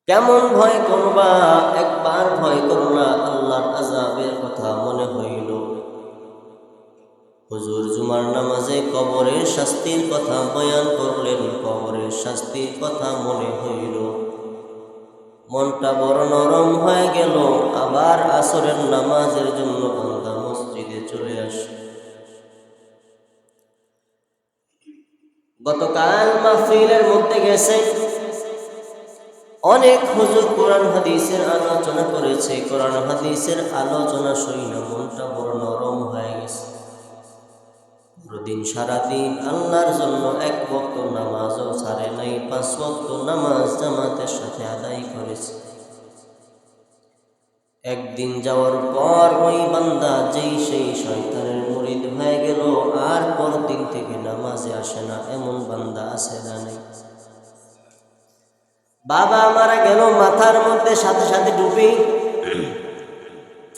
কেমন ভয় করবা? একবার ভয় করো না, আল্লাহর আযাবের কথা মনে হইল। হুজুর জুমার নামাজে কবরের শাস্তির কথা বয়ান করলেন, কবরের শাস্তির কথা মনে হইল। মনটা বড় নরম হয়ে গেল। আবার আসরের নামাজের জন্য বান্দা মসজিদে চলে আসে। গতকাল মাহফিলের মধ্যে গেছে, অনেক হুজুর কোরআন হাদিসের আলোচনা করেছে। কোরআন হাদিসের আলোচনা শুনে মনটা বড় নরম হয়ে গেছে। পুরোদিন সারাদিন আল্লাহর জন্য এক ওয়াক্ত নামাজও ছাড়ে নাই, 5 ওয়াক্ত নামাজ জামাতের সাথে আদায় করেছে। একদিন যাওয়ার পর ওই বান্দা যেই সেই শয়তানের মুরিদ হয়ে গেল, আর পরদিন থেকে নামাজে আসে না। এমন বান্দা আছে না নেই? বাবা মারা গেল, মাথার মধ্যে সাথে সাথে টুপি।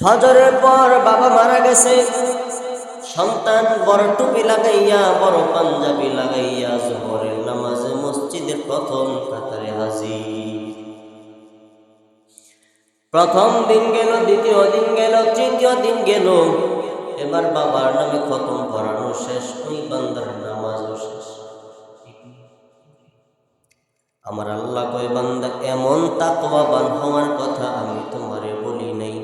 ফজরের পর বাবা মারা গেছে, সন্তান বড় টুপি লাগাইয়া, বড় পাঞ্জাবি লাগাইয়া জোহরের নামাজে মসজিদের প্রথম কাতারে হাজির। প্রথম দিন গেল, দ্বিতীয় দিন গেল, তৃতীয় দিন গেল। এবার বাবার নামে খতম পড়ানো শেষ, ওই বান্দার নামাজও শেষ। আমার আল্লাহ কয়, বান্দা এমন তাকওয়াবান হওয়ার কথা আমি তোমারে বলি নাই।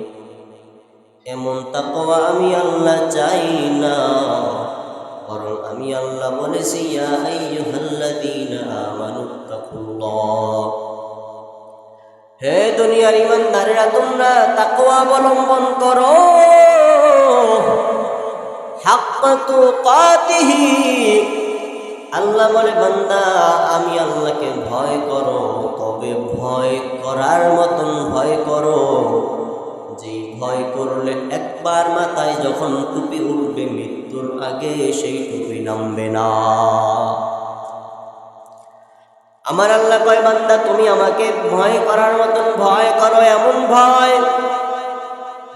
এমন তাকওয়া আমি আল্লাহ চাই না, বরং আমি আল্লাহ বলেছি, ইয়া আইয়ুহাল্লাযীনা আমানুত্তাকুল্লাহ, হে দুনিয়ার ঈমানদারেরা, তোমরা তাকওয়া অবলম্বন করো। হাক্কা তুকাতিহি, আল্লাহ বলে, বান্দা আমি আল্লাহকে ভয় করো, তবে ভয় করার মতন ভয় করো, যে ভয় করলে একবার মাথায় যখন টুপি উঠবে, মৃত্যুর আগে সেই টুপি নামবে না। আমার আল্লাহ কয়, বান্দা তুমি আমাকে ভয় করার মতন ভয় করো, এমন ভয়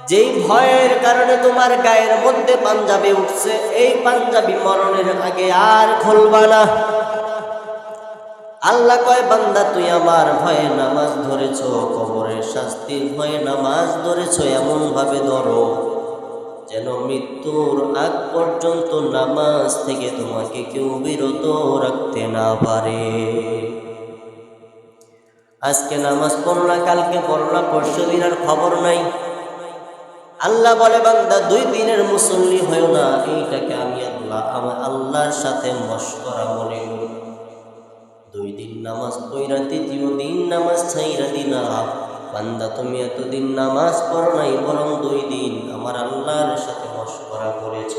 যেই ভয়ের কারণে তোমার গায়ের মধ্যে পাঞ্জাবি উঠছে, এই পাঞ্জাবি মরণের আগে আর খুলবা না। আল্লাহ কয়, বান্দা তুই আমার ভয়ে নামাজ ধরেছ, কবরের শাস্তির ভয়ে নামাজ ধরেছ, এমন ভাবে ধরো যেন মৃত্যুর আগ পর্যন্ত নামাজ থেকে তোমাকে কেউ বিরত রাখতে না পারে। আজকে নামাজ পড়লা, কালকে পড়লা, পরশু দিন আর খবর নাই। আল্লাহ বলে, বান্দা 2 দিনের মুসল্লি হয়েও না, এইটাকে আমি আমার আল্লাহর সাথে মশকরা মনে করি। 2 দিন নামাজ পড়া, 3য় দিন নামাজ ছাইরা দিলা। বান্দা তুমি এতদিন নামাজ পড়ো নাই, বরং 2 দিন আমার আল্লাহর সাথে মশকরা করেছ।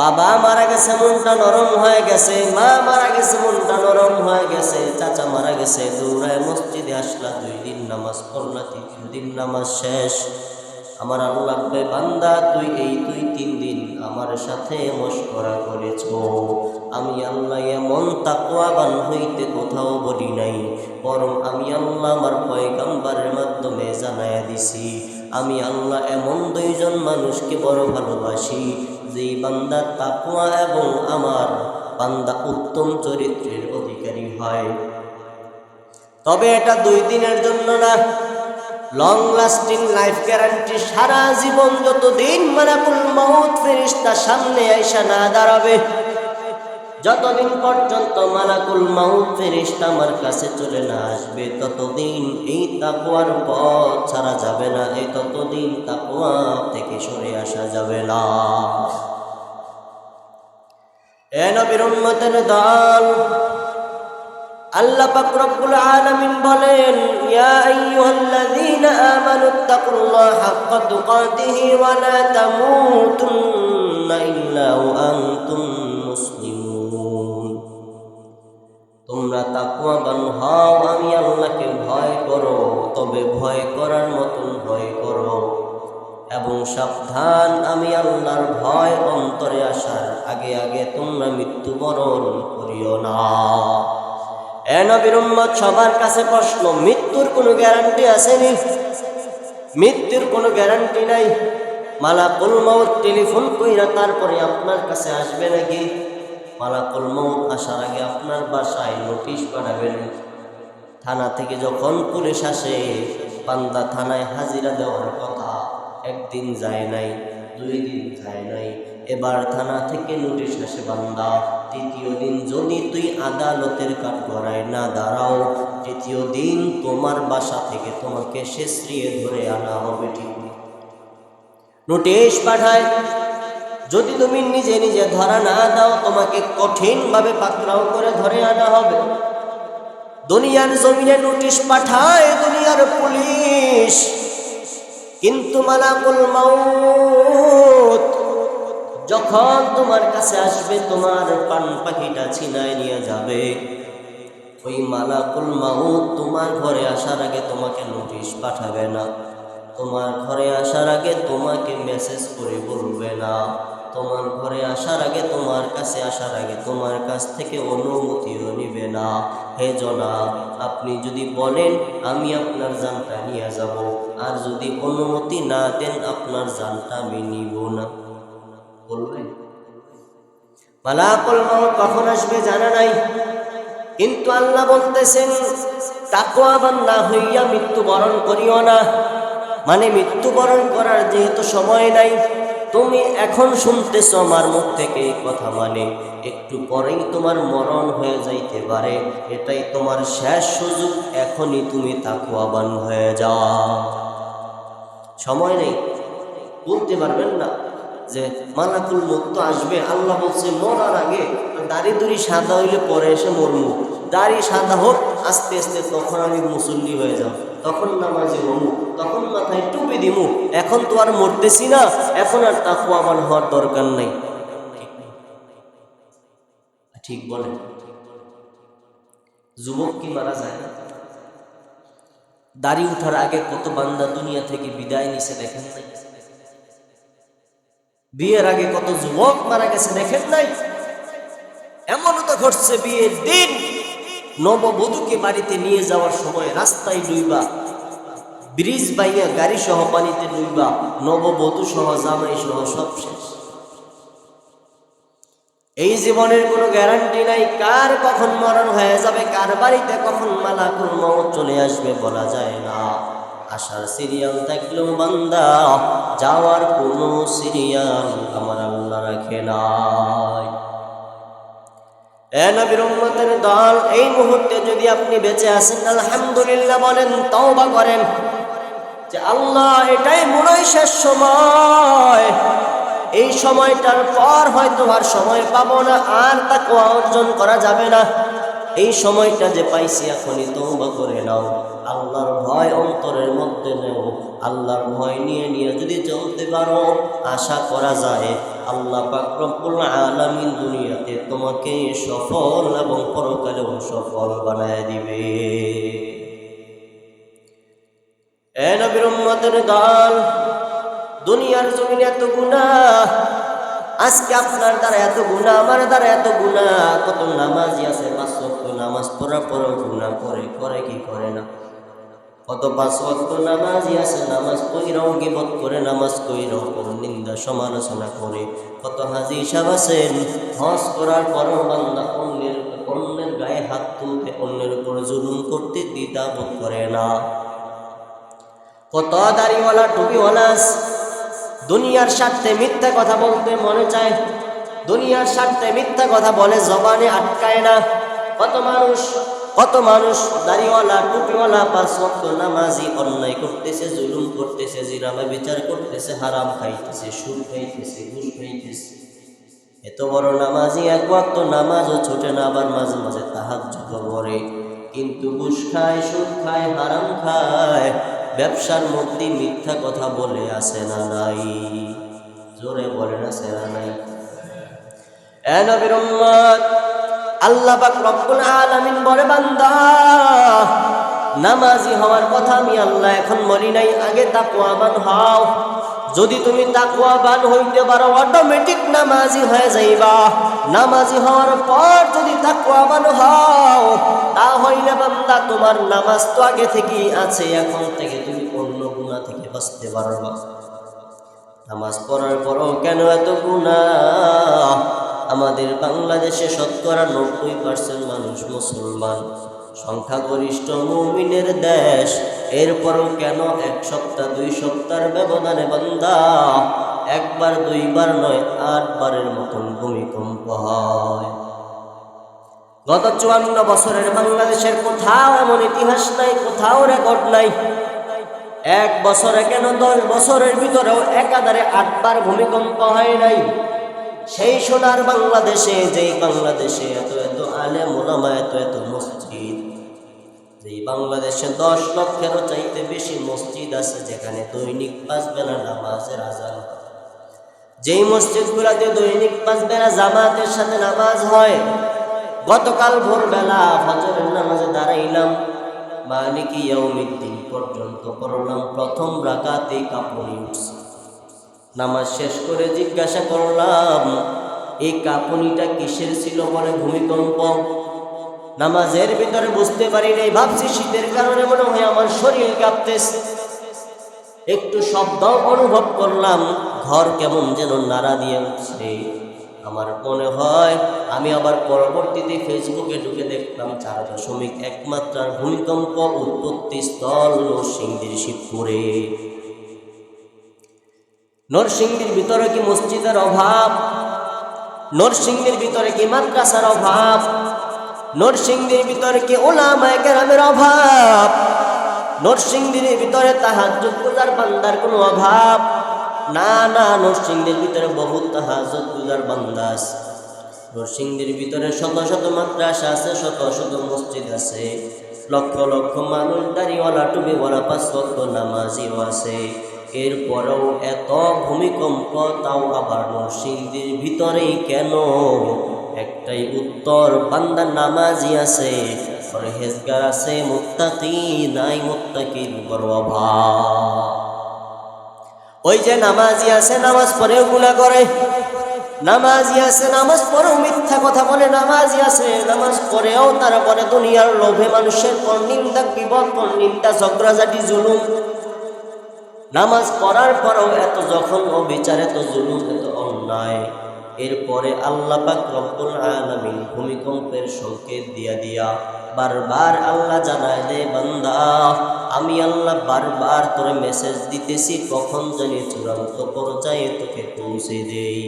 বাবা মারা গেছে, মনটা নরম হয়ে গেছে। মা মারা গেছে, মনটা নরম হয়ে গেছে। চাচা মারা গেছে, দৌড়ায় মসজিদে আসলা, 2 দিন নামাজ পড়লা, 3য় দিন নামাজ শেষ। আমার আল্লাহ বলে, বান্দা তুই এই 2-3 দিন আমার সাথে মশকরা করেছ। আমি আল্লাহ এমন তাকওয়াবান হইতে কোথাও বলি নাই, বরং আমি আল্লাহ আমার পয়গম্বরের মাধ্যমে জানায়া দিছি। আমি আল্লাহ এমন 2 জন মানুষকে বড় ভালোবাসি, যেই বান্দা তাকওয়া এবং আমার বান্দা উত্তম চরিত্রের অধিকারী হয়। তবে এটা 2 দিনের জন্য না, লং লাস্টিং লাইফ গ্যারান্টি। সারা জীবন যতদিন মালাকুল মউত ফেরেশতা সামনে আইসা না দাঁড়াবে, যতদিন পর্যন্ত মালাকুল মউত ফেরেশতা আমার কাছে চলে না আসবে, ততদিন এই তাকওয়ার পথ ছাড়া যাবে না, এই ততদিন তাকওয়া থেকে সরে আসা যাবে না। এ নবীর উম্মতের দল, আল্লাহ পাক রব্বুল আলামিন বলেন, ইয়া আইয়ুহাল্লাযীনা আমানুত্তাকুল্লাহা হাক্কা তুকাতিহি ওয়া লা তামুতুন্না ইল্লা ওয়া আনতুম মুসলিমুন। তোমরা তাকওয়াবান হও, আমি আল্লাহকে ভয় করো, তবে ভয় করার মতন ভয় করো, এবং সাবধান, আমি আল্লাহর ভয় অন্তরে আসার আগে আগে তোমরা মৃত্যুবরণ করিও না। এ নবীর উম্মত, সবার কাছে প্রশ্ন, মৃত্যুর কোনো গ্যারান্টি আসেনি? মৃত্যুর কোনো গ্যারান্টি নাই। মালাকুল মউত টেলিফোন কইরা তারপরে আপনার কাছে আসবে নাকি? মালাকুল মউত আসার আগে আপনার বাসায় নোটিশ পাঠাবেন, থানা থেকে যখন পুলিশ আসে, বান্দা থানায় হাজিরা দেওয়ার কথা, একদিন যায় নাই, 2 দিন যায় নাই, এবার থানা থেকে নোটিশ আসে বান্দা, 3য় দিন যদি তুই আদালতের কাঠগড়ায় না দাঁড়াও, 3য় দিন তোমার বাসা থেকে তোমাকে শেষরিয়ে ধরে আনা হবে। ঠিক নোটিশ পাঠায়, যদি তুমি নিজে নিজে ধরা না দাও, তোমাকে কঠিনভাবে পাকড়াও করে ধরে আনা হবে। দুনিয়ার জমিনে নোটিশ পাঠায় দুনিয়ার পুলিশ, কিন্তু মালাকুল মাউত যখন তোমার কাছে আসবে, তোমার প্রাণ পাখিটা ছিনায় নিয়ে যাবে, ওই মালাকুল মাউত তোমার ঘরে আসার আগে তোমাকে নোটিশ পাঠাবে না, তোমার ঘরে আসার আগে তোমাকে মেসেজ করে বলবে না, তোমার ঘরে আসার আগে, তোমার কাছে আসার আগে তোমার কাছ থেকে অনুমতিও নিবে না। হে জনাব, আপনি যদি বলেন আমি আপনার জানটা নিয়ে যাব, আর যদি অনুমতি না দেন আপনার জানটা আমি নিব না, বলবেন? মালাকুল মাউত কখন আসবে জানা নাই, কিন্তু আল্লাহ বলতেছেন তাকওয়াবান না হইয়া মৃত্যুবরণ করিও না। মানে মৃত্যুবরণ করার যেহেতু সময় নাই, তুমি এখন শুনতেছ আমার মুখ থেকে এই কথা, মানে একটু পরেই তোমার মরণ হয়ে যাইতে পারে, এটাই তোমার শেষ সুযোগ, এখনই তুমি তাকওয়াবান হয়ে যাও। সময় নেই, বলতে পারবেন না যে মালাকুল মউত তো আসবে, আল্লাহ বলছে মরার আগে দাড়ি দুড়ি সাদা হইলে পরে এসে মরমু, দাড়ি সাদা হোক আস্তে আস্তে, তখন আমি মুসল্লি হয়ে যাব, তখন নামাজে হমু, তখন মাথায় টুপি দিমু, এখন তো আর মরতেছি না, এখন আর তাকওয়াবান হওয়ার দরকার নাই। ঠিক বলেন? যুবক কি মারা যায় না? দাড়ি উঠার আগে কত বান্দা দুনিয়া থেকে বিদায় নিছে দেখেন নাই? বিয়ের আগে কত যুবক মারা গেছে দেখেন নাই? এমনও তো ঘটছে বিয়ের দিন নববধূকে বাড়িতে নিয়ে যাওয়ার সময় রাস্তায় ডুইবা, ব্রিজ বাইয়া গাড়ি সহ পানিতে ডুইবা, নববধূ সহ জামাই সহ সব শেষ। এই জীবনের কোনো গ্যারান্টি নাই, কার কখন মরণ হয়ে যাবে, কার বাড়িতে কখন মালাকুল মউত চলে আসবে বলা যায় না। আসার সিরিয়াল থাকলেও বান্দা, যাওয়ার কোনো সিরিয়াল আমার আল্লাহ রাখে নাই। এ নবীর উম্মতের দল, এই মুহূর্তে যদি আপনি বেঁচে আছেন আলহামদুলিল্লাহ বলেন, তওবা করেন যে আল্লাহ এটাই মনে হয় শেষ সময়, এই সময়টার পর হয়তো আর সময় পাবো না, আর তাকওয়া অর্জন করা যাবে না, এই সময়টা যে পাইছি এখনই তওবা করে নাও, আল্লাহর ভয় অন্তরের মধ্যে নেও, আল্লাহর ভয় নিয়ে নিয়ে যদি চলতে পারো, আশা করা যায় আল্লাহ পাক রব্বুল আলামিন দুনিয়াতে তোমাকে সফল এবং পরকালেও সফল বানায় দিবে। এ নবীর উম্মতের দল, দুনিয়ার জমিনে এত গুনাহ, আজকে আপনার দ্বারা এত গুনাহ, আমার দ্বারা এত গুনাহ, কত নামাজি আছে 5 ওয়াক্ত নামাজ পড়ার পরেও গুনাহ করে কি করে না, কত 5 ওয়াক্ত নামাজি আছে নামাজ কইরাও গীবত করে, নামাজ কইরাও নিন্দা সমালোচনা করে, কত হাজী সাহেব আছেন হজ করার পরও বান্দা অন্যের গায়ে হাত তুলতে, অন্যের উপর জুলুম করতে দ্বিধাবোধ করে না, কত দাড়িওয়ালা টুপিওয়ালা দুনিয়ার স্বার্থে মিথ্যা কথা বলতে মনে চায়, দুনিয়ার স্বার্থে মিথ্যা কথা বলে, জবানে আটকায় না, কত মানুষ দাড়িওয়ালা টুপিওয়ালা 5 ওয়াক্ত নামাজি অন্যায় করতেছে, জুলুম করতেছে, জিনা ব্যভিচার করতেছে, হারাম খাইতেছে, সুদ খাইতেছে, ঘুষ খাইতেছে, এত বড় নামাজি 1 ওয়াক্ত নামাজও ছোটে না, আবার মাঝে মাঝে তাহাজ্জুদ করে, কিন্তু ঘুষ খায়, সুদ খায়, হারাম খায়, ব্যবসার মধ্যে মিথ্যা কথা বলে আছে না নাই? জোরে বলেন আছে না নাই? এ নবীর উম্মত, আল্লাহ পাক রব্বুল আলামিন বলে বান্দা, নামাজি হওয়ার কথা আমি আল্লাহ এখন বলি নাই, আগে তাকওয়াবান হও, যদি তুমি তাকওয়াবান হইতে পারো অটোমেটিক নামাজি হয়ে যাইবা, নামাজি হওয়ার পর যদি তাকওয়াবান হও, তাহলে বান্দা তোমার নামাজ তো আগে থেকেই আছে, এখন থেকে তুমি অন্য গুনাহ থেকে বাঁচতে পারবা। নামাজ পড়ার পরও কেন এত গুনাহ? আমাদের বাংলাদেশে 90% মানুষ মুসলমান, সংখ্যাগরিষ্ঠ মুমিনের দেশ, এরপরও কেন 1 সপ্তাহ 2 সপ্তাহের ব্যবধানে বান্দা একবার দুইবার নয় 8 বারের মতন ভূমিকম্প হয়? গত 54 বছরের বাংলাদেশের কোথাও এমন ইতিহাস নাই, কোথাও রেকর্ড নাই। 1 বছরে কেন 10 বছরের ভিতরেও একাধারে 8 বার ভূমিকম্প হয় নাই। সেই সোনার বাংলাদেশে, যেই বাংলাদেশে এত এত আলেম ওলামা, এত এত মসজিদ, যেই বাংলাদেশে 10 লক্ষেরও চাইতে বেশি মসজিদ আছে, যেখানে দৈনিক 5 বেলা নামাজের আযান, যেই মসজিদগুলোতে দৈনিক 5 বেলা জামাতের সাথে নামাজ হয়। গতকাল ভোরবেলা ফজরের নামাজে দাঁড়াইলাম, মালিকি ইয়াউমিদ্দিন পর্যন্ত পড়লাম, প্রথম রাকাতে কাঁপুনি উঠছে। নামাজ শেষ করে জিজ্ঞাসা করলাম, এই কাঁপুনিটা কিসের ছিল? বলে ভূমিকম্প। নামাজের ভিতরে বুঝতে পারি নাই, ভাবছি শীতের কারণে মনে হয় আমার শরীর কাঁপতেছে। একটু শব্দ অনুভব করলাম, ঘর কেমন যেন নাড়া দিয়ে উঠছে। আমার মনে হয় আমি আবার পরবর্তীতে ফেসবুকে ঢুকে দেখলাম 4.1 মাত্রার ভূমিকম্প, উৎপত্তি স্থল নরসিংদীর শিবপুরে। নরসিংদীর ভিতরে কি মসজিদের অভাব? নরসিংদীর ভিতরে কি মাদ্রাসার অভাব? নরসিংদীর ভিতরে কি উলামায়ে কেরামের অভাব? নরসিংদীর ভিতরে তাহাজ্জুদ গুজার বান্দার কোনো অভাব? না না, নরসিংদীর ভিতরে বহুত তাহাজ্জুদ গুজার বান্দা আছে। নরসিংদীর ভিতরে শত শত মাদ্রাসা আছে, শত শত মসজিদ আছে, লক্ষ লক্ষ মানুষ দাড়িওয়ালা টুপিওয়ালা 5 ওয়াক্ত নামাজিও আছে। এরপরেও এত ভূমিকম্প, তাও আবার নরসিংদীর ভিতরেই কেন? একটাই উত্তর, বান্দা নামাজি আছে, পরহেজগার আছে, মুত্তাকি নাই, মুত্তাকির বড় অভাব। ওই যে নামাজি আছে, নামাজ পড়েও গুনাহ করে, নামাজি আছে নামাজ পড়েও মিথ্যা কথা বলে, নামাজি আছে নামাজ পড়েও তারা বলে দুনিয়ার লোভে মানুষের পর নিন্দা, বিপদ, পর নিন্দা, ঝগড়াঝাটি, জুলুম। নামাজ পড়ার পরেও এত যখন ও বিচার, এত জুলুম, এত অন্যায়। এরপরে আল্লাহ পাক রব্বুল আলামিন ভূমিকম্পের সংকেত দিয়া বারবার আল্লাহ জানায় দে, বান্দা আমি আল্লাহ বারবার তোরে মেসেজ দিতেছি, কখন জানি চূড়ান্ত পর্যায়ে তোকে পৌঁছে দেই।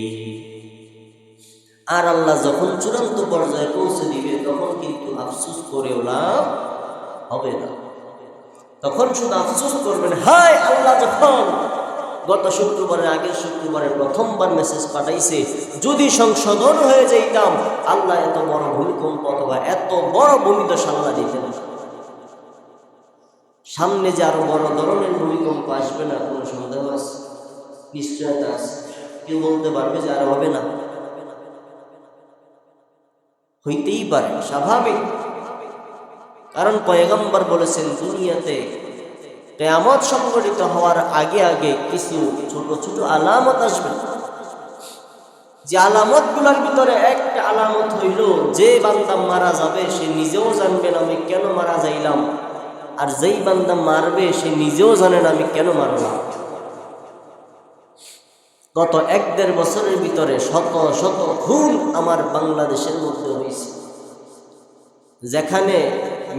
আর আল্লাহ যখন চূড়ান্ত পর্যায়ে পৌঁছে দিবে, তখন কিন্তু আফসোস করেও লাভ হবে না। তখন শুধু আফসোস করবেন, হায় আল্লাহ যখন গত শুক্রবারের আগের শুক্রবারে প্রথমবার মেসেজ পাঠাইছে, যদি সংশোধন হয়ে যাইতাম, আল্লাহ এত বড় ভূমিকম্প অথবা এত বড় ভূমিধস আল্লাহ দিতেন। সামনে যে আরো বড় ধরনের ভূমিকম্প আসবে না, কোনো সন্দেহ আছে? নিশ্চয়তা আছে। কেউ বলতে পারবে যে আর হবে না? হইতেই পারে, স্বাভাবিক। কারণ পয়গম্বর বলেছেন, দুনিয়াতে কিয়ামত সংঘটিত হওয়ার আগে আগে কিছু ছোট ছোট আলামত আসবে। যে আলামতগুলোর ভিতরে একটা আলামত হইল, যে বান্দা মারা যাবে সে নিজেও জানবে না আমি কেন মারা যাইলাম, আর যেই বান্দা মারবে সে নিজেও জানে না আমি কেন মারলাম। গত 1-1.5 বছরের ভিতরে শত শত খুন আমার বাংলাদেশের মধ্যে হয়েছে, যেখানে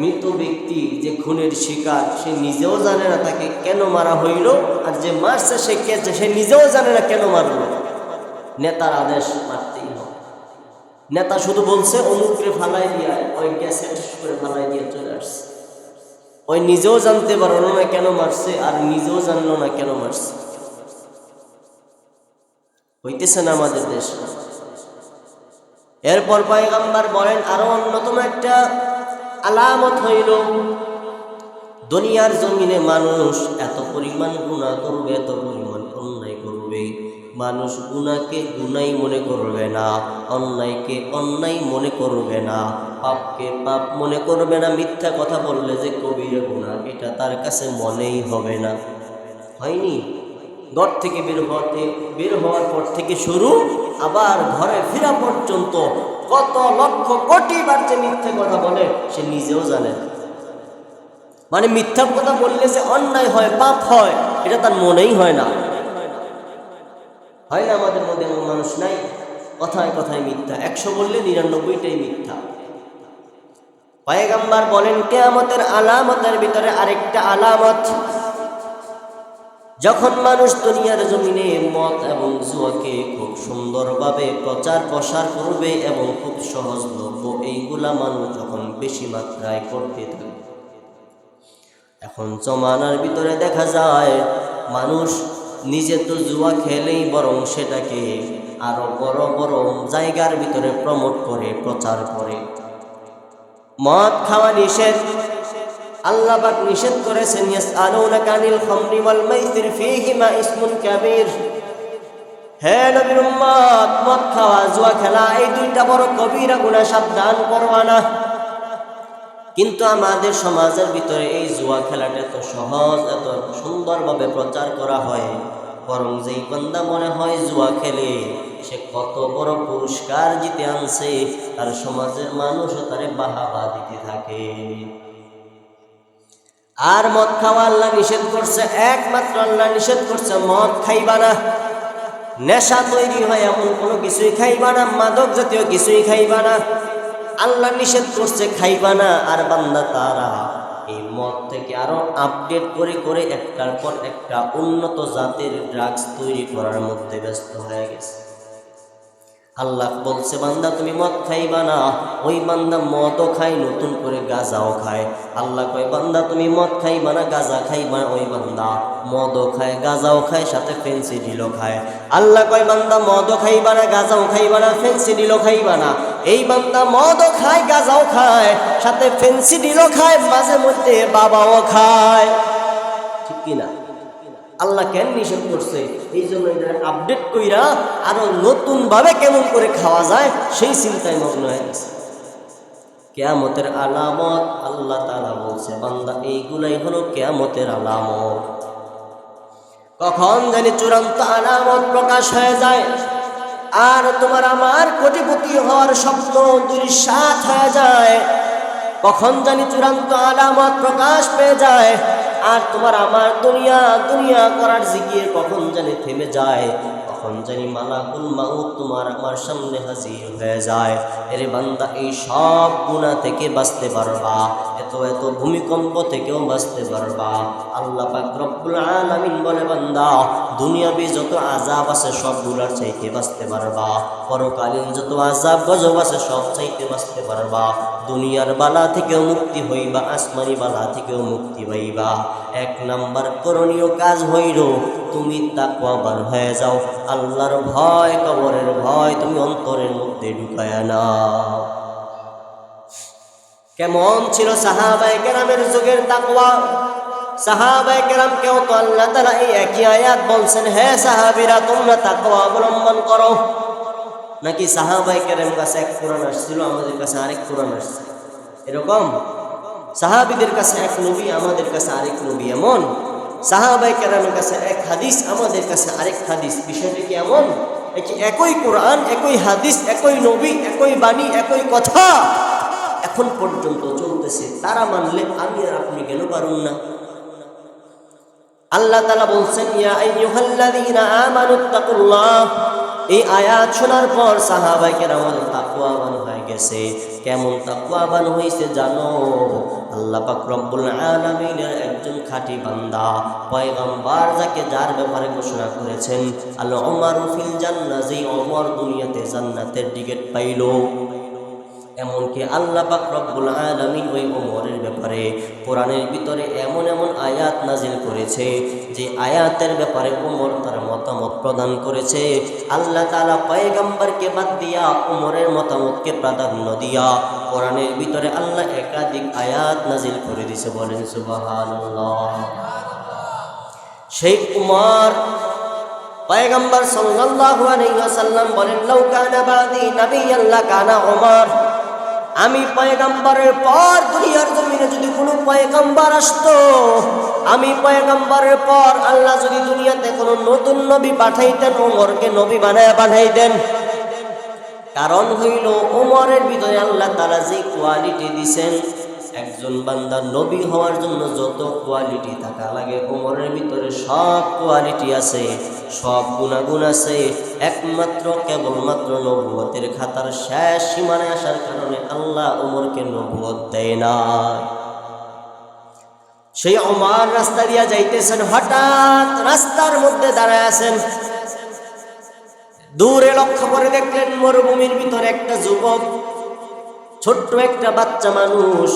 মৃত ব্যক্তি যে খুনের শিকার সে নিজেও জানে না তাকে কেন মারা হইল, আর যে মারছে সে নিজেও জানে না কেন মারল। নেতার আদেশ মারতেই হবে। নেতা শুধু বলছে অমুকরে ফালাই দিয়া, ওই গ্যাসে করে ফালাই দিয়ে চলে আসছে। ওই নিজেও জানতে পারলো না কেন মারছে, আর নিজেও জানলো না কেন মারছে। হইতেছে না আমাদের দেশ। এরপর পয়গম্বর বলেন, আরো অন্যতম একটা আলামত হইল, দুনিয়ার জমিনে মানুষ এত পরিমাণ গুনাহ করবে, এত পরিমাণ অন্যায় করবে, মানুষ গুনাহকে গুনাই মনে করবে না, অন্যায়কে অন্যায় মনে করবে না, পাপকে পাপ মনে করবে না। মিথ্যা কথা বললে যে কবিরা গুনাহ, এটা তার কাছে মনেই হবে না। হয়নি? ঘর থেকে বের হওয়ার পর থেকে শুরু, আবার ঘরে ফেরা পর্যন্ত কত লক্ষ কোটি বার যে মিথ্যা কথা বলে সে নিজেও জানে। মানে মিথ্যা কথা বললে যে অন্যায় হয়, পাপ হয়, এটা তার মনেই হয় না। হয় না আমাদের মধ্যে এমন মানুষ নাই? কথায় কথায় মিথ্যা, 100 বললে 99টাই মিথ্যা। পয়গম্বর বলেন কিয়ামতের আলামতের ভিতরে আরেকটা আলামত, যখন মানুষ দুনিয়ার জমিনে মদ এবং জুয়াকে খুব সুন্দরভাবে প্রচার প্রসার করবে এবং খুব সহজলভ্য এইগুলা মানুষ যখন বেশি মাত্রায় করতে থাকে, এখন জমানার ভিতরে দেখা যায় মানুষ নিজে তো জুয়া খেলেই বরং সেটাকে আরো বড় বড় জায়গার ভিতরে প্রমোট করে প্রচার করে। মদ খাওয়া নিষেধ, আল্লাহ পাক নিষেধ করেছেন ইয়াসআলুনাকা আনিল খামরি ওয়াল মাইসির ফীহিমা ইসমুন কাবীর। হে নবীর উম্মত, মদ খাওয়া জুয়া খেলা এই দুইটা বড় কবিরা গুনাহ, সাবধান করবা না। কিন্তু আমাদের সমাজের ভিতরে এই জুয়া খেলাটা এত সহজ, এত সুন্দরভাবে প্রচার করা হয়, বরং যেই বান্দা মনে হয় জুয়া খেলে সে কত বড় পুরস্কার জিতে আনছে, তার সমাজের মানুষও তারে বাহাবা দিতে থাকে। আর মদ খাওয়া আল্লাহ নিষেধ করছে, একমাত্র আল্লাহ নিষেধ করছে মদ খাইবা না। নেশা তৈরি হয় এমন কোনো কিছুই খাইবা না, মাদক জাতীয় কিছুই খাইবা না, আল্লাহ নিষেধ করছে খাইবা না। আর বান্দা তারা এই মদ থেকে আরো আপডেট করে করে একটার পর একটা উন্নত জাতের ড্রাগস তৈরি করার মধ্যে ব্যস্ত হয়ে গেছে। আল্লাহ বলছে বান্দা তুমি মদ খাইবা না, ওই বান্দা মদও খায়, নতুন করে গাঁজাও খায়। আল্লাহ কয় বান্দা তুমি মদ খাইবা না, গাঁজা খাইবা না, ওই বান্দা মদও খায়, গাঁজাও খায়, সাথে ফেন্সিডিলও খায়। আল্লাহ কয় বান্দা মদও খাইবা না, গাঁজাও খাইবা না, ফেন্সিডিলও খাইবা না, এই বান্দা মদও খায়, গাঁজাও খায়, সাথে ফেন্সিডিলও খায়, মাঝে মধ্যে বাবাও খায়। ঠিক কিনা? আল্লাহ কেন নিষেধ করছে? এই জন্য এটা আপডেট কইরা আরো নতুন ভাবে কেমন করে খাওয়া যায় সেই চিন্তায় মগ্ন হয়ে গেছে। কিয়ামতের আলামত আল্লাহ তাআলা বলছে বান্দা এইগুলাই হলো কিয়ামতের আলামত। কখন জানি চূড়ান্ত আলামত প্রকাশ হয়ে যায় আর তোমার আমার কোটিপতি হওয়ার স্বপ্ন দুঃসাৎ হয়ে যায়। কখন জানি চূড়ান্ত আলামত প্রকাশ পেয়ে যায় আর তোমার আমার দুনিয়া দুনিয়া করার জিকির কখন জানি থেমে যায়, কখন জানি মালাকুল মাউত তোমার আমার সামনে হাজির হয়ে যায়। এর বান্দা এই সব গুনাহ থেকে বাঁচতে পারবা, এত এত ভূমিকম্প থেকেও বাঁচতে পারবা। আল্লাহ পাক রব্বুল আলামিন বলে বান্দা দুনিয়াবি যত আযাব আছে সবগুলার চাইতে বাঁচতে পারবা, পরকালীন যত আযাব গজব আছে সব চাইতে বাঁচতে পারবা। দুনিয়ার বালা থেকেও মুক্তি হইবা, আসমানি বালা থেকেও মুক্তি পাইবা। এক নাম্বার করণীয় কাজ হইল তুমি তাকওয়াবান হয়ে যাও, আল্লাহর ভয়, কবরের ভয় তুমি অন্তরের মধ্যে ঢুকায়া নাও। কেমন ছিল সাহাবায়ে কেরামের যুগের তাকওয়া? সাহাবায়ে কেরাম কেউ তো আল্লাহ তাআলা এই একই আয়াত বলছেন, হে সাহাবীরা তোমরা তাকওয়া অবলম্বন করো। নাকি সাহাবায়ে কেরামের কাছে এক কোরআন আসছিল, আমাদের কাছে আরেক কোরআন আসছে? এরকম সাহাবীদের কাছে এক নবী, আমাদের কাছে আরেক নবী। এমন সাহাবায়ে কেরামের কাছে এক হাদিস, আমাদের কাছে আরেক হাদিস। বিষয়টা কি এমন? একই কোরআন, একই হাদিস, একই নবী, একই বাণী, একই কথা এখন পর্যন্ত চলতেছে। তারা মানলে আমি আর আপনি কেন পারুন না? আল্লাহ তাআলা বলছেন ইয়া আইয়ুহাল্লাযীনা আমানুত্তাকুল্লাহ। এই আয়াত শোনার পর সাহাবায়ে কেরাম তাকওয়াবান হয়ে গেছে। কেমন তাকওয়াবান হইছে জানো? আল্লাহ পাক রব্বুল আলামিনের একজন খাঁটি বান্দা পয়গম্বর যার ব্যাপারে ঘোষণা করেছেন আল উমারু ফিল জান্নাহ, যেই ওমর দুনিয়াতে জান্নাতের টিকিট পাইল। এমনকি আল্লাহ পাক রব্বুল আলামিন ওই ওমরের ব্যাপারে কোরআনের ভিতরে এমন এমন আয়াত নাজিল করেছে যে আয়াতের ব্যাপারে ওমর তার মতামত প্রদান করেছে। আল্লাহ তাআলা পয়গম্বরকে বাদ দিয়া ওমরের মতামতকে প্রাধান্য দিয়া কোরআনের ভিতরে আল্লাহ একাধিক আয়াত নাজিল করে দিয়েছে। বলেন সুবহানাল্লাহ। সেই ওমর পয়গম্বর সাল্লাল্লাহু আলাইহি ওয়াসাল্লাম বলেন লাউ কানা বাদি নাবিয়্যান লাকানা ওমর। আমি পয়গম্বরের পর দুনিয়ার জমিনে যদি কোনো পয়গম্বর আসতো, আমি পয়গম্বরের পর আল্লাহ যদি দুনিয়াতে কোনো নতুন নবী পাঠাইতেন, ওমরকে নবী বানায় পাঠাইতেন। কারণ হইল ওমরের ভিতরে আল্লাহ তাআলা যে কোয়ালিটি দিছেন একজন বান্দা নবী হওয়ার জন্য যত কোয়ালিটি থাকা লাগে ওমরের ভিতরে সব কোয়ালিটি আছে, সব গুণাগুণ আছে। একমাত্র কেবলমাত্র নবুয়তের খাতার শেষ সীমানায় আসার কারণে আল্লাহ ওমরকে নবুয়ত দেয় না। সেই ওমর রাস্তা দিয়া যাইতেছেন, হঠাৎ রাস্তার মধ্যে দাঁড়ায় আছেন। দূরে লক্ষ্য করে দেখলেন মরুভূমির ভিতরে একটা যুবক, ছোট্ট একটা বাচ্চা মানুষ।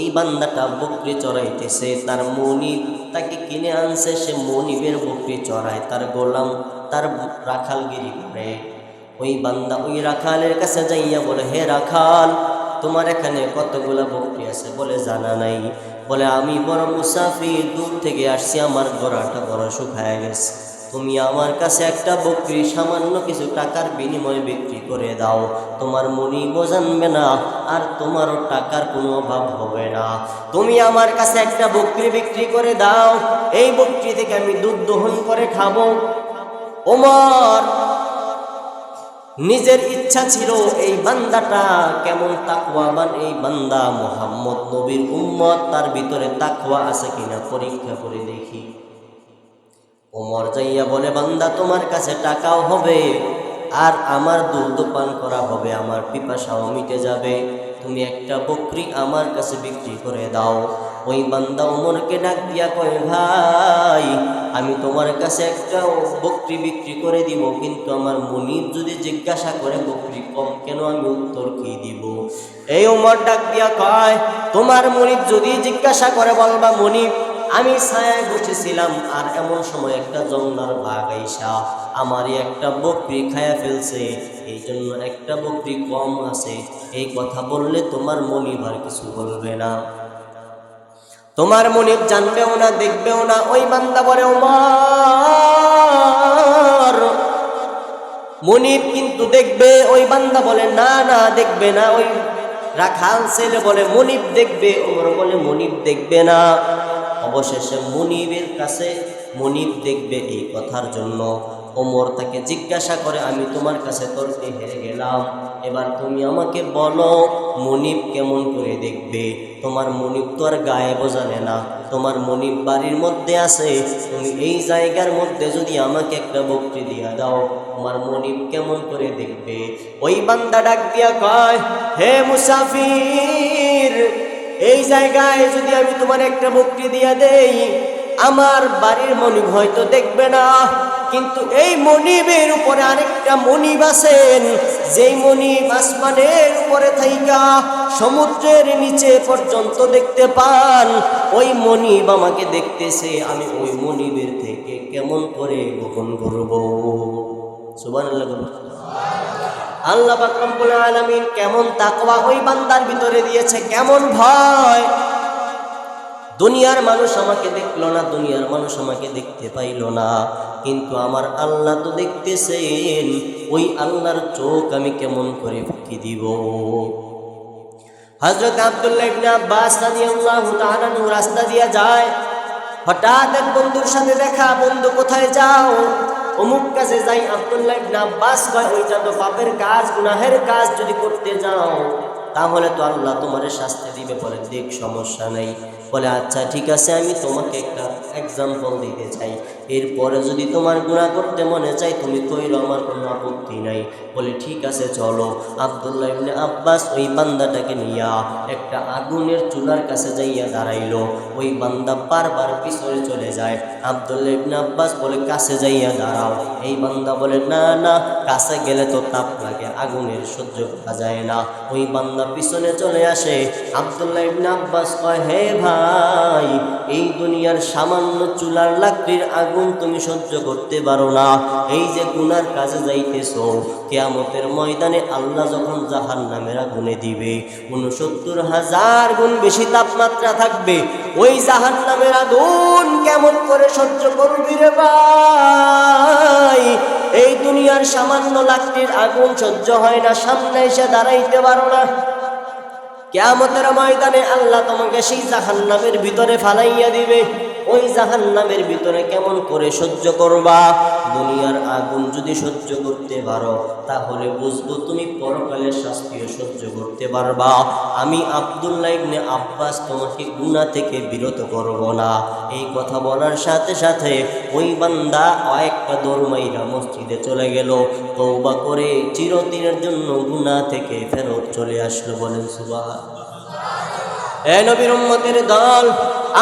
এই বান্দাটা বকরি চড়াইতেছে, তার মনিব তাকে কিনে আনছে, সে মনিবের বকরি চড়ায়, তার গোলাম, তার রাখালগিরি করে। ওই বান্দা ওই রাখালের কাছে যাইয়া বলে, হে রাখাল, তোমার এখানে কতগুলা বকরি আছে? বলে জানা নাই। বলে আমি বড় মুসাফির, দূর থেকে আসছি, আমার গড়াটা বড় শুকায় গেছে, তুমি আমার কাছে একটা বকরি সামান্য কিছু টাকার বিনিময়ে বিক্রি করে দাও, তোমার মনিবও জানবে না, আর তোমারও টাকার কোনো অভাব হবে না। তুমি আমার কাছে একটা বকরি বিক্রি করে দাও, এই বকরি থেকে আমি দুধ দহন করে খাবো। ওমর নিজের ইচ্ছা ছিল এই বান্দাটা কেমন তাকওয়াবান, এই বান্দা মুহাম্মদ নবীর উম্মত, তার ভিতরে তাকওয়া আছে কিনা পরীক্ষা করে দেখি। ওমর যাইয়া বলে, বান্দা তোমার কাছে টাকাও হবে, আর আমার দুধ পান করা হবে, আমার পিপাসাও মিটে যাবে, তুমি একটা বকরি আমার কাছে বিক্রি করে দাও। ওই বান্দা ওমরকে ডাক দিয়া কয়, ভাই আমি তোমার কাছে একটা বকরি বিক্রি করে দিব, কিন্তু আমার মনিব যদি জিজ্ঞাসা করে বকরি কম কেন, আমি উত্তর কি দিব? এই ওমর ডাক দিয়া কয়, তোমার মনিব যদি জিজ্ঞাসা করে বলবা, মনিব আমি ছায়ায় বসেছিলাম, আর এমন সময় একটা জঙ্গলার বাঘ আইসা আমারই একটা বকরি খায়া ফেলছে, এই জন্য একটা বকরি কম আছে। এই কথা বললে তোমার মনিব আর কিছু বলবে না, তোমার মনিব জানবেও না, দেখবেও না। ওই বান্দা বলে, ওমর মনিব কিন্তু দেখবে। ওই বান্দা বলে, না না দেখবে না। ওই রাখাল ছেলে বলে, মনিব দেখবে। ওমর বলে, মনিব দেখবে না। অবশেষে মনিবের কাছে মনিব দেখবে এই কথার জন্য ওমর তাকে জিজ্ঞাসা করে, আমি তোমার কাছে তর্কে হেরে গেলাম, এবার তুমি আমাকে বলো মনিব কেমন করে দেখবে? তোমার মনিব তো আর গায়ে বোঝালে না, তোমার মনিব বাড়ির মধ্যে আছে, তুমি এই জায়গার মধ্যে যদি আমাকে একটা বকরি দিয়া দাও, তোমার মনিব কেমন করে দেখবে? ওই বান্দা ডাক দিয়া কয়, হে মুসাফির, এই জায়গায় যদি আমি তোমার একটা বকরি দিয়া দেই, আমার বাড়ির মনিব হয়তো দেখবে না, কিন্তু এই মনিবের উপরে আরেকটা মনিব আছেন, যেই মনিব আসমানের উপরে থাইকা সমুদ্রের নিচে পর্যন্ত দেখতে পান, ওই মনিব আমাকে দেখতেছে, আমি ওই মনিবের থেকে কেমন করে গোপন করব? সুবহানাল্লাহ। আল্লাহ পাক রব্বুল আলামিন কেমন তাকওয়া ওই বান্দার ভিতরে দিয়েছে, কেমন ভয়। দুনিয়ার মানুষ আমাকে দেখলো না, দুনিয়ার মানুষ আমাকে দেখতে পাইল না, কিন্তু আমার আল্লাহ তো দেখতেছেন। ওই আল্লাহর চোখ আমি কেমন করে ফাঁকি দিব? হযরত আব্দুল্লাহ ইবনে আব্বাস রাদিয়াল্লাহু তাআলা আনহু রাস্তা দিয়ে যায়, হঠাৎ এক বন্ধুর সাথে দেখা। বন্ধু কোথায় যাও? অমুক কাজে যাই। আব্দুল্লাহ ইবনে আব্বাস কয়, ওইটা তো পাপের কাজ, গুনাহের কাজ, যদি করতে যাও তাহলে তো আল্লাহ তোমার শাস্তি দিবে। বলে, দেখ সমস্যা নেই। বলে, আচ্ছা ঠিক আছে, আমি তোমাকে একটা এক্সাম্পল দিতে চাই, এরপরে যদি তোমার গুনাহ করতে মনে চাই তুমি কইরো, আমার কোনো আপত্তি নাই। বলে, ঠিক আছে চলো। আব্দুল্লাহ ইবনে আব্বাস ওই বান্দাটাকে নিয়া একটা আগুনের চুলার কাছে যাইয়া দাঁড়াইলো। ওই বান্দা বারবার পিছনে চলে যায়। আব্দুল্লাহ ইবনে আব্বাস বলে, কাছে যাইয়া দাঁড়াও। এই বান্দা বলে, না না, কাছে গেলে তো তাপ লাগে, আগুনের সহ্য করা যায় না। ওই বান্দা পিছনে চলে আসে। আব্দুল্লাহ ইবনে আব্বাস কয়, হে ভাই, এই দুনিয়ার সামান্য চুলার লাকড়ির আগুন তুমি সহ্য করতে পারো না, এই যে গুনার কাজে যাইতেছো, কিয়ামতের ময়দানে আল্লাহ যখন জাহান্নামের আগুনে দিবে, ৬৯,০০০ গুণ বেশি তাপমাত্রা থাকবে, ওই জাহান্নামের আগুন কেমন করে সহ্য করবি রে ভাই? এই দুনিয়ার সামান্য লাকড়ির আগুন সহ্য হয় না, সামনে এসে দাঁড়াইতে পারো না, কিয়ামতের ময়দানে আল্লাহ তোমাকে সেই জাহান্নামের ভিতরে ফালাইয়া দিবে। ওই জাহান্নামের ভিতরে কেমন করে সহ্য করবা? দুনিয়ার আগুন যদি সহ্য করতে পারো তাহলে বুঝবো তুমি পরকালের শাস্তিও সহ্য করতে পারবা। আমি আব্দুল্লাহ ইবনে আব্বাস তোমাকে গুনাহ থেকে বিরত করব না। এই কথা বলার সাথে সাথে ওই বান্দা একটা দৌড় মাইরা মসজিদে চলে গেল, তওবা করে চিরদিনের জন্য গুনাহ থেকে ফেরত চলে আসলো। বলেন সুবহানাল্লাহ। এ নবীর উম্মতের দল,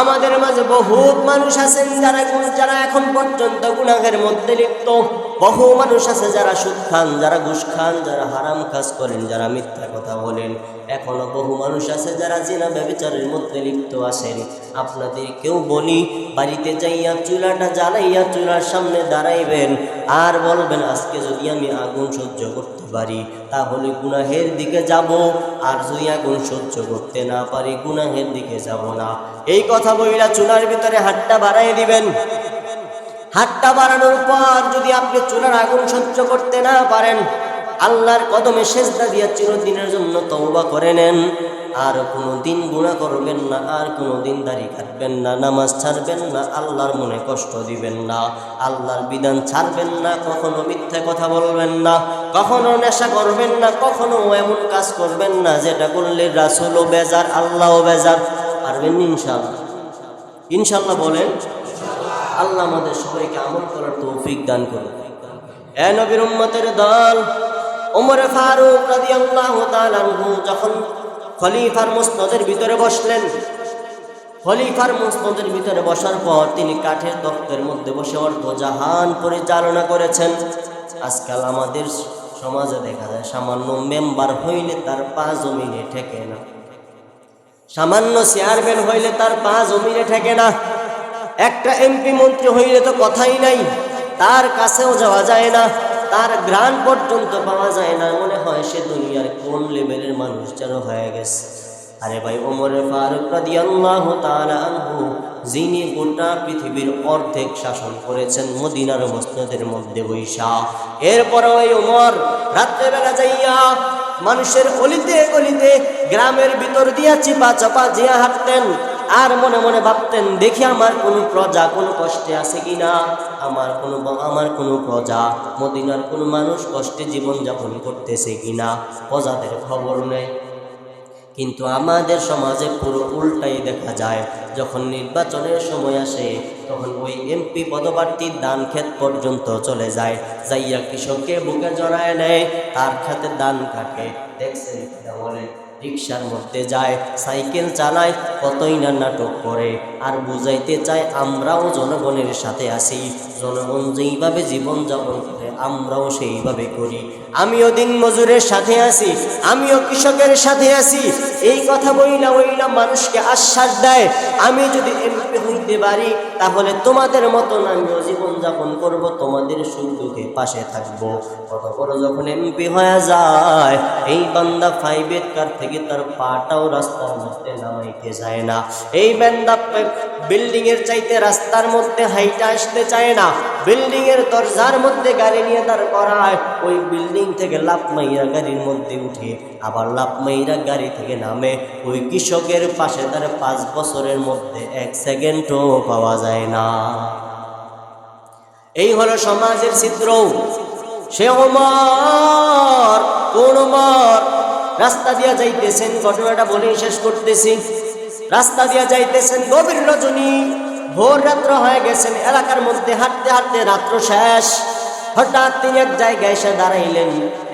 আমাদের মাঝে বহুত মানুষ আছেন যারা এখন পর্যন্ত গুনাহের মধ্যে লিপ্ত। বহু মানুষ আছে যারা সুদ খান, যারা ঘুষ খান, যারা হারাম কাজ করেন, যারা মিথ্যা কথা বলেন। এখনো বহু মানুষ আছে যারা জিনা ব্যভিচারের মধ্যে লিপ্ত আছেন। আপনাদের কেউ বলি, বাড়িতে যাইয়া চুলাটা জ্বালাইয়া চুলার সামনে দাঁড়াইবেন আর বলবেন আজকে যদি আমি আগুন সহ্য করতে পারি তাহলে গুনাহের দিকে যাব, আর যদি আগুন সহ্য করতে না পারি গুনাহের দিকে যাব না। এই কথা বইলা চুলার ভিতরে হাতটা বাড়াই দিবেন। হাতটা বাড়ানোর পর যদি আপনি চুলার আগুন সহ্য করতে না পারেন, আল্লাহর কদমে সেজদা দিয়া চিরদিনের জন্য তওবা করে নেন। আর কোনোদিন গুনাহ করবেন না, আর কোনোদিন দাড়ি কাটবেন না, নামাজ ছাড়বেন না, আল্লাহর মনে কষ্ট দিবেন না, আল্লাহর বিধান ছাড়বেন না, কখনো মিথ্যা কথা বলবেন না, কখনো নেশা করবেন না, কখনো এমন কাজ করবেন না যেটা করলে রাসূলও বেজার, আল্লাহও বেজার। পারবেন ইনশাআল্লাহ? ইনশাআল্লাহ বলেন। আল্লাহ আমাদের সবাইকে আমল করার তৌফিক দান করুন। এ নবীর উম্মতের দল, ওমর ফারুক রাদিয়াল্লাহু তাআলা আনহু যখন খলিফার মুসনদের ভিতরে বসলেন, খলিফার মুসনদের ভিতরে বসার পর তিনি কাঠের তখ্তের মধ্যে বসে অর্ধজাহান পরিচালনা করেছেন। আজকাল আমাদের সমাজে দেখা যায় সামান্য মেম্বার হইলে তার পা জমিনে ঠেকে না, সামান্য চেয়ারম্যান হইলে তার পা জমিনে ঠেকে না, একটা এমপি মন্ত্রী হইলে তো কথাই নাই, তার কাছেও যাওয়া যায় না, তার ঘ্রাণ পর্যন্ত পাওয়া যায় না। মনে হয় সে দুনিয়ার কোন লেভেলের মানুষ যেন হয়ে গেছে। আরে ভাই, ওমর ফারুক রাদিয়াল্লাহু তাআলা আনহু, যিনি গোটা পৃথিবীর অর্ধেক শাসন করেছেন মদিনার মসজিদের মধ্যে বৈশা, এরপর ওই ওমর রাত্রেবেলা যাইয়া মানুষের অলিতে গলিতে গ্রামের ভিতর দিয়া চিপা চাপা জিয়া হাঁটতেন, আর মনে মনে ভাবতেন দেখি আমার কোনো প্রজা কোনো কষ্টে আছে কিনা, আমার কোনো প্রজা মদিনার কোনো মানুষ কষ্টে জীবনযাপন করতেছে কিনা, প্রজাদের খবর নেই। কিন্তু আমাদের সমাজে পুরো উল্টাই দেখা যায়। যখন নির্বাচনের সময় আসে তখন ওই এমপি পদপ্রার্থী ধান ক্ষেত পর্যন্ত চলে যায়, যাইয়া কৃষককে বুকে জড়ায় নেয়, তার খেতে ধান কাটে। দেখছেন বলে রিক্সার মধ্যে যায়, সাইকেল চালায়, কতই না নাটক করে, আর বুঝাইতে চায় আমরাও জনগণের সাথে আছি, জনগণ যেইভাবে জীবনযাপন করে আমরাও সেইভাবে করি, আমিও দিন মজুরের সাথে আছি, আমিও কৃষকের সাথে আছি। এই কথা বইলা মানুষকে আশ্বাস দেয় আমি যদি এমপি হইতে পারি তাহলে তোমাদের মতন আমিও জীবনযাপন করব, তোমাদের সুখ দুঃখে পাশে থাকবো। কত বড় যখন এমপি হয়ে যায়, এই বান্দা প্রাইভেট কার থেকে তার পাটাও রাস্তার মধ্যে নামাইতে যায় না। এই বান্দা বিল্ডিং এর চাইতে রাস্তার মধ্যে হাইটা আসতে চায় না, বিল্ডিং এর দরজার মধ্যে গাড়ি নিয়ে দাঁড় করায়, ওই বিল্ডিং থেকে লাফ মাইরা গাড়ির মধ্যে উঠে আবার লাফ মাইরা গাড়ি থেকে নামে। ওই কৃষকের পাশে তার 5 বছরের মধ্যে 1 সেকেন্ডও পাওয়া যায় না। এই হলো সমাজের চিত্র। সে ওমর, কোন ওমর? রাস্তা দিয়া যাইতেছেন, ঘটনাটা বলেই শেষ করতেছি। রাস্তা দিয়া যাইতেছেন, গভীর রজনী, ভোর রাত্র হয়ে গেছেন, এলাকার মধ্যে হাঁটতে হাঁটতে রাত্র শেষ। হঠাৎ তিনি এক জায়গায় এসে দাঁড়াইলেন,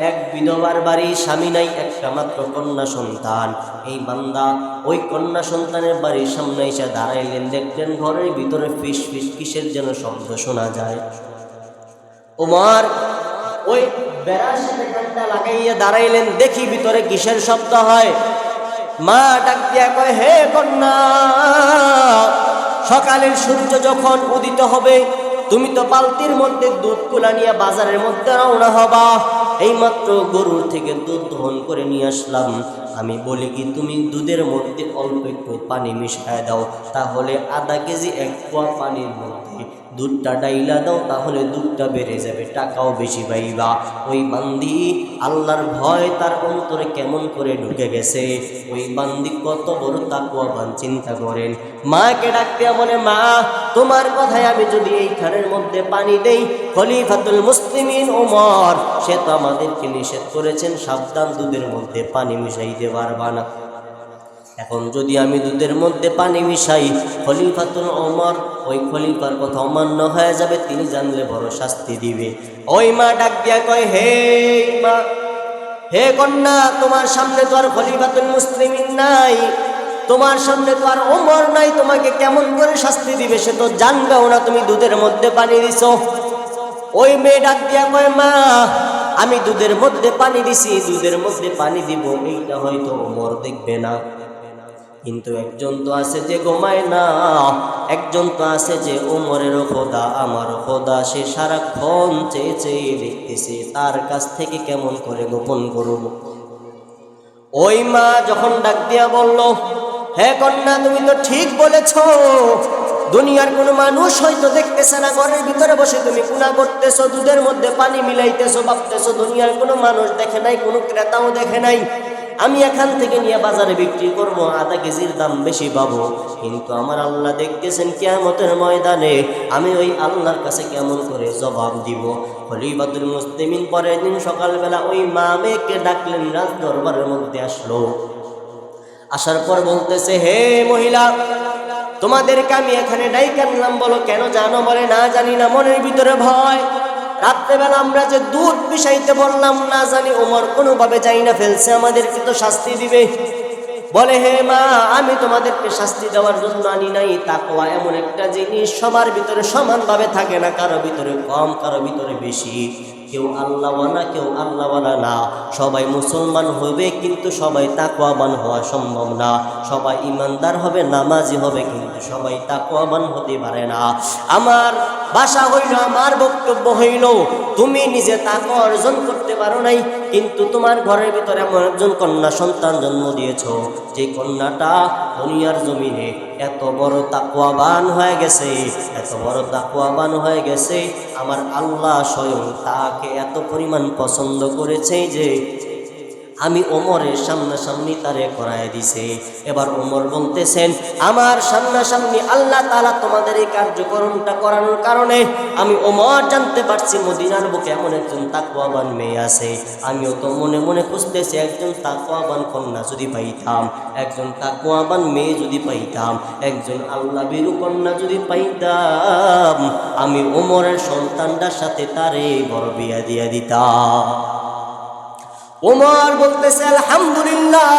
এক বিধবার বাড়ি, স্বামী নাই, একটা মাত্র কন্যা সন্তান। এই বান্দা ওই কন্যা সন্তানের বাড়ির সামনে এসে দাঁড়াইলেন, দেখলেন ঘরের ভিতরে ফিস ফিস কিসের যেন শব্দ শোনা যায়। ওমর ওই বেড়ার সাথে কানটা লাগাইয়া দাঁড়াইলেন, দেখি ভিতরে কিসের শব্দ হয়। মা ডাক দিয়া কয়, হে কন্যা, সকালের সূর্য যখন উদিত হবে তুমি তো বালতির মধ্যে দুধ কুলা নিয়ে বাজারের মধ্যে রওনা হবা। এইমাত্র গরুর থেকে দুধ দহন করে নিয়ে আসলাম। আমি বলি কি তুমি দুধের মধ্যে অল্প একটু পানি মিশিয়ে দাও, তাহলে আধা কেজি 1 পোয়া পানির মধ্যে দুধটা ডাইলা দাও, তাহলে দুধটা বেড়ে যাবে, টাকাও বেশি পাইবা। ওই বান্দি আল্লাহর ভয় তার অন্তরে কেমন করে ঢুকে গেছে। ওই বান্দি কত বড় তাকওয়াবান চিন্তা করেন। মাকে ডাক দিয়া বলে, মা তোমার কথায় আমি যদি এইখানের মধ্যে পানি দেই, খলিফাতুল মুসলিমিন ওমর সে তো আমাদেরকে নিষেধ করেছেন সাবধান দুধের মধ্যে পানি মিশাইতে পারবা না। এখন যদি আমি দুধের মধ্যে পানি মিশাই, খলিফাতুল ওমর ওই খলিফার কথা অমান্য হয়ে যাবে, তিনি জানলে বড় শাস্তি দিবে। ওই মা ডাক দিয়া কয়, হে মা, হে কন্যা, তোমার সামনে তো আর খলিফাতুল মুসলিমিন নাই, তোমার সামনে তো আর ওমর নাই, তোমাকে কেমন করে শাস্তি দিবে সে তো জানবেও না তুমি দুধের মধ্যে পানি দিছো। ওই মেয়ে ডাক দিয়া কয়, মা আমি দুধের মধ্যে পানি দিছি, দুধের মধ্যে পানি দিব এইটা হয়তো ওমর দেখবে না, কিন্তু একজন তো আছে যে ঘুমায় না, একজন তো আছে যে ওমরেরও খোদা আমারও খোদা, সে সারাক্ষণ চেয়ে চেয়ে দেখতেছে, তার কাছ থেকে কেমন করে গোপন করব। ওই মা যখন ডাক দিয়া বলল, হে কন্যা তুমি তো ঠিক বলেছ, দুনিয়ার কোনো মানুষ হয়তো দেখতেছে না, ঘরের ভিতরে বসে তুমি গুনাহ করতেছো, দুধের মধ্যে পানি মিলাইতেছো, ভাবতেছো দুনিয়ার কোনো মানুষ দেখে নাই, কোনো ক্রেতাও দেখে নাই, আমি এখান থেকে নিয়ে বাজারে বিক্রি করব, আধা কেজির দাম বেশি পাবো, কিন্তু আমার আল্লাহ দেখতেছেন কিয়ামতের ময়দানে আমি ওই আল্লাহর কাছে কেমন করে জবাব দিব। খলিফাতুল মুসলিমিন পরের দিন সকালবেলা ওই মা মেয়েকে ডাকলেন, রাজ দরবারের মধ্যে আসলো। আসার পর বলতেছে, হে মহিলা, তোমাদেরকে আমি এখানে ডাইকে আনলাম, বলো কেন জানো? বলে না জানি না, মনের ভিতরে ভয়। রাত্রেবেলা আমরা যে দুধ মিশাইতে বললাম, না জানি ওমর কোনোভাবে যাই না ফেলছে, আমাদেরকে তো শাস্তি দিবে। বলে, হে মা, আমি তোমাদেরকে শাস্তি দেওয়ার জন্য আনি নাই, তাকওয়া এমন একটা জিনিস সবার ভিতরে সমানভাবে থাকে না, কারো ভিতরে কম, কারো ভিতরে বেশি, কেউ আল্লাহওয়ালা কেউ আল্লাহওয়ালা না, সবাই মুসলমান হবে কিন্তু সবাই তাকওয়াবান হওয়া সম্ভব না, সবাই ইমানদার হবে, নামাজি হবে, কিন্তু সবাই তাকওয়াবান হতে পারে না। আমার ভাষা হইল, আমার বক্তব্য হইল, তুমি নিজে তাকওয়া অর্জন করতে পারো নাই, কিন্তু তোমার ঘরের ভিতরে এমন একজন কন্যা সন্তান জন্ম দিয়েছ, যে কন্যাটা দুনিয়ার জমিনে এত বড় তাকওয়াবান হয়ে গেছে, এত বড় তাকওয়াবান হয়ে গেছে, আমার আল্লাহ স্বয়ং তাকে এত পরিমাণ পছন্দ করেছে যে আমি ওমরের সামনাসামনি তারে করায় দিছে। এবার ওমর বলতেছেন, আমার সামনাসামনি আল্লাহ তাআলা তোমাদের এই কার্যক্রমটা করানোর কারণে আমি ওমর জানতে পারছি মদিনার বুকে এমন একজন তাকওয়াবান মেয়ে আছে। আমিও তো মনে মনে খুঁজতেছি একজন তাকওয়াবান কন্যা যদি পাইতাম, একজন তাকওয়াবান মেয়ে যদি পাইতাম, একজন আল্লাহ ভীরু কন্যা যদি পাইতাম, আমি ওমরের সন্তানটার সাথে তারে বড় বিয়া দিয়া দিতাম। ওমর বলতেছে, আলহামদুলিল্লাহ,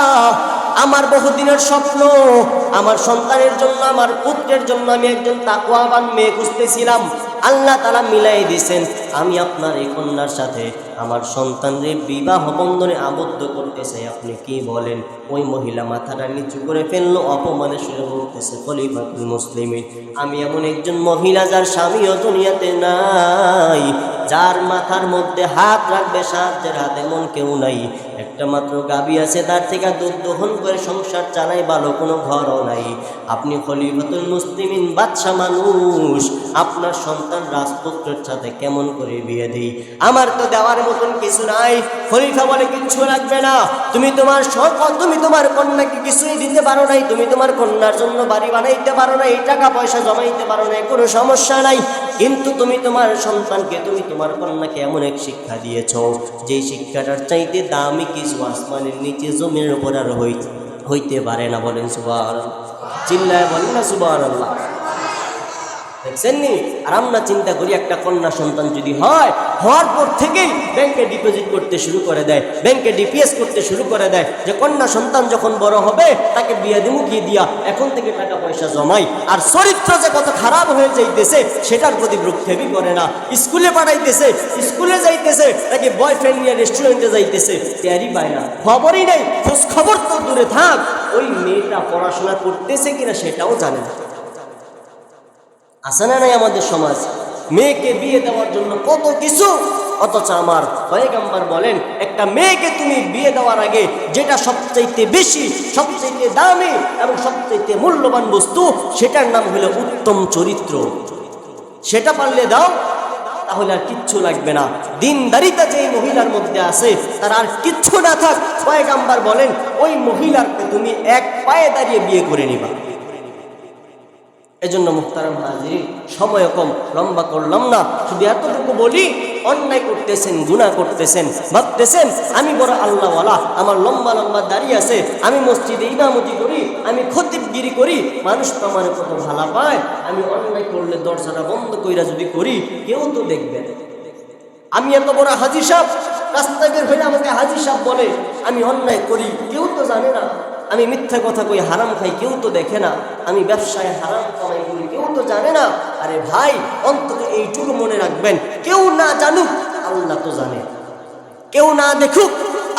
আমার বহুদিনের স্বপ্ন, আমার সন্তানের জন্য, আমার পুত্রের জন্য আমি একজন তাকওয়াবান মেয়ে খুঁজতেছিলাম, আল্লাহ তাআলা মিলাই দিয়েছেন, আমি আপনার এই কন্যার সাথে আমার সন্তানের বিবাহ বন্ধনে আবদ্ধ করতে চাই, আপনি কি বলেন? ওই মহিলা মাথাটা নিচু করে ফেললো, অপমানে সুরে বলতেছে, খলিফাতুল মুসলিমিন, আমি এমন একজন মহিলা যার স্বামীও দুনিয়াতে নাই, যার মাথার মধ্যে হাত রাখবে সাহায্যের হাত এমন কেউ নাই, একটা মাত্র গাভী আছে, তার থেকে দুধ দহন করে সংসার চালাই, ভালো কোনো ঘরও নাই, আপনি খলিফাতুল মুসলিমিন বাদশা মানুষ, আপনার সন্তান রাজপুত্রের সাথে কেমন করে বিয়ে দেই? আমার তো দেওয়ার মতন কিছু নাই। খলিফা বলে, কিচ্ছু লাগবে না, তুমি তোমার কন্যাকে কিছুই দিতে পারো নাই, তুমি তোমার কন্যার জন্য বাড়ি বানাইতে পারো নাই, টাকা পয়সা জমাইতে পারো নাই, কোনো সমস্যা নাই, কিন্তু তুমি তোমার সন্তানকে, তুমি তোমার কন্যাকে এমন এক শিক্ষা দিয়েছ, যেই শিক্ষাটার চাইতে দামি কিছু আসমানের নিচে জমির উপর আর হইতে পারে না। বলেন সুবহানাল্লাহ, চিল্লায় বলেন না সুবহানাল্লাহ। দেখছেন নি? আর আমরা চিন্তা করি, একটা কন্যা সন্তান যদি হয়, হওয়ার পর থেকেই ব্যাংকে ডিপোজিট করতে শুরু করে দেয়, ব্যাংকে ডিপিএস করতে শুরু করে দেয়, যে কন্যা সন্তান যখন বড় হবে তাকে বিয়ে দিমু কি দিয়া, এখন থেকে টাকা পয়সা জমাই। আর চরিত্র যে কত খারাপ হয়ে যাইতেছে সেটার প্রতি ভ্রুক্ষেপই করে না। স্কুলে পাঠাইতেছে, স্কুলে যাইতেছে, তাকে বয়ফ্রেন্ড নিয়ে রেস্টুরেন্টে যাইতেছে, তৈরি পায় না, খবরই নেই, খোঁজ খবর তো দূরে থাক, ওই মেয়েটা পড়াশোনা করতেছে কিনা সেটাও জানে না। আছে না নাই আমাদের সমাজ? মেয়েকে বিয়ে দেওয়ার জন্য কত কিছু, অথচ আমার পয়গম্বর বলেন একটা মেয়েকে তুমি বিয়ে দেওয়ার আগে যেটা সবচাইতে বেশি, সবচাইতে দামি এবং সবচাইতে মূল্যবান বস্তু, সেটার নাম হলো উত্তম চরিত্র। সেটা পারলে দাও, তাহলে আর কিচ্ছু লাগবে না। দিনদারিতা যেই মহিলার মধ্যে আছে তার আর কিচ্ছু না থাক, পয়গম্বর বলেন ওই মহিলাকে তুমি এক পায়ে দাঁড়িয়ে বিয়ে করে নিবা। এজন্য মুহতারাম হাজিরিন, সময় কম, লম্বা করলাম না, শুধু এতটুকু বলি, অন্যায় করতেছেন, গুনাহ করতেছেন, ভাবতেছেন আমি বড় আল্লাহওয়ালা, আমার লম্বা লম্বা দাড়ি আছে, আমি মসজিদে ইমামতি করি, আমি খতিবগিরি করি, মানুষ তো আমার কত ভালো পায়। আমি অন্যায় করলে দরজাটা বন্ধ কইরা যদি করি, কেউ তো দেখবে না। আমি এত বড় হাজী সাহেব, রাস্তায় বের হয়ে আমাকে হাজী সাহেব বলে, আমি অন্যায় করি, কেউ তো জানে না। আমি মিথ্যা কথা কই, হারাম খাই, কেউ তো দেখে না। আমি ব্যবসায় হারাম কামাই করি, কেউ তো জানে না। আরে ভাই, অন্তত এইটুকু মনে রাখবেন, কেউ না জানুক আল্লাহ তো জানে, কেউ না দেখুক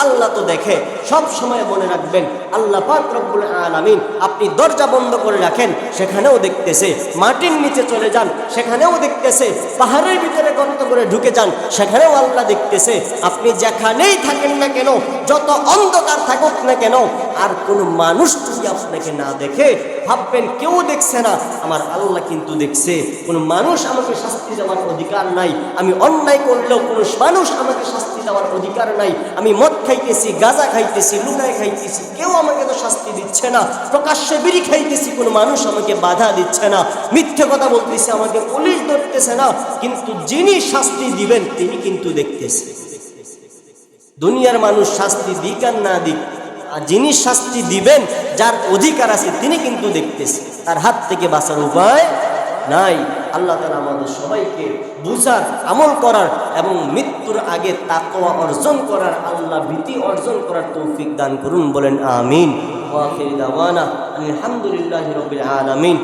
আল্লাহ তো দেখে। সব সময় মনে রাখবেন আল্লাহ পাক রব্বুল আলামিন, আপনি দরজা বন্ধ করে রাখেন, সেখানেও দেখতেছে। মাটির নিচে চলে যান, সেখানেও দেখতেছে। পাহাড়ের ভিতরে গর্ত করে ঢুকে যান, সেখানেও আল্লাহ দেখতেছে। আপনি যেখানেই থাকেন না কেন, যত অন্ধকার থাকুক না কেন, আর কোনো মানুষ যদি আপনাকে না দেখে, ভাববেন কেউ দেখছে না, আমার আল্লাহ কিন্তু দেখছে। কোনো মানুষ আমাকে শাস্তি দেওয়ার অধিকার নাই। আমি অন্যায় করলেও কোনো মানুষ আমাকে শাস্তি দেওয়ার অধিকার নাই। আমি মদ খাইতেছি, গাঁজা খাইতেছি, লুকায় খাইতেছি, কেউ আমাকে তো শাস্তি দিচ্ছে না। প্রকাশ্যে বিড়ি খাইতেছি, কোনো মানুষ আমাকে বাধা দিচ্ছে না। মিথ্যে কথা বলতেছি, আমাকে পুলিশ ধরতেছে না, কিন্তু যিনি শাস্তি দিবেন তিনি কিন্তু দেখতেছে। দুনিয়ার মানুষ শাস্তি দিক আর না দিক, আর যিনি শাস্তি দিবেন, যার অধিকার আছে, তিনি কিন্তু দেখতেছে। তার হাত থেকে বাঁচার উপায় নাই। আল্লাহ তাআলা আমাদের সবাইকে বুঝার, আমল করার এবং মৃত্যুর আগে তাকওয়া অর্জন করার, আল্লাহ ভীতি অর্জন করার তৌফিক দান করুন। বলেন আমিন। ওয়া আখিরু দাওয়ানা আলহামদুলিল্লাহি রাব্বিল আলামিন।